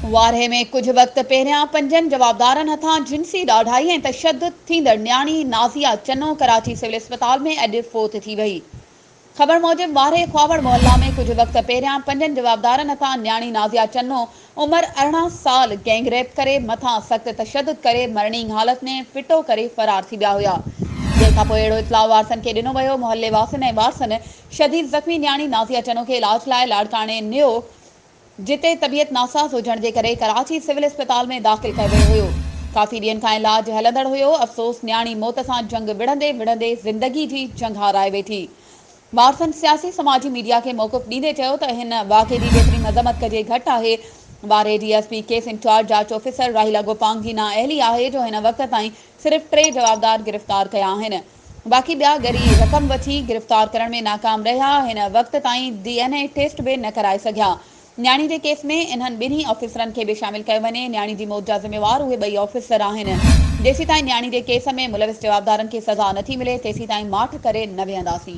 वारे में कुछ वक्त पहिरियां 5 जवाबदारनि हथां जिनसी ॾाढाई ऐं तशद्दुद थींदड़ न्याणी नाज़िया चन्नो कराची सिविल अस्पताल में अॼु फोत थी वई। ख़बर मूजिब वारे ख्वावड़ मोहल्ला में कुछ वक्त पहिरियां 5 जवाबदारनि हथां न्याणी नाज़िया चन्नो उमिरि 18 साल गैंग रेप करे मथां सख़्त तशद्दुद करे मरणी हालत में फिटो करे फरार थी विया हुआ। जंहिंखां पोइ अहिड़ो इतलाउ वारसनि खे ॾिनो वियो। मोहल्ले वासियुनि ऐं वारसनि शदीद ज़ख़्मी न्याणी नाज़िया चन्नो खे इलाज लाइ लाड़काणे नियो, जिते तबियत नासाज़ हुजण जे करे कराची सिविल अस्पताल में दाख़िल कयो वियो हुयो। काफ़ी ॾींहनि खां इलाज हलंदड़ हुयो। अफ़सोस न्याणी मौत सां जंग विढ़ंदे विढ़ंदे ज़िंदगी जी जंग हाराए वेठी। वारसनि सियासी समाजी मीडिया के मौक़िफ़ ॾींदे चयो त हिन वाक़े जी जेतिरी मज़म्मत कजे घटि आहे। वारे डीएसपी केस इंचार्ज जांच ऑफिसर राहिला गोपांग जी नाअहली आहे जो हिन वक़्त ताईं सिर्फ़ 3 जवाबदार गिरफ़्तार कया आहिनि। बाक़ी ॿिया ॻरी रक़म वठी गिरफ़्तार करण में नाकाम रहिया। हिन वक़्त ताईं DNA टेस्ट बि न कराए सघिया। न्याणी जे केस में इन्हनि ॿिन्ही ऑफिसरनि खे बि शामिल कयो वञे। न्याणी जी मौत जा ज़िम्मेवार उहे 2 ऑफिसर आहिनि। जेसीं ताईं न्याणी जे केस में मुलविस जवाबदारनि खे सज़ा नथी मिले तेसीं ताईं माठ करे न विहंदासीं।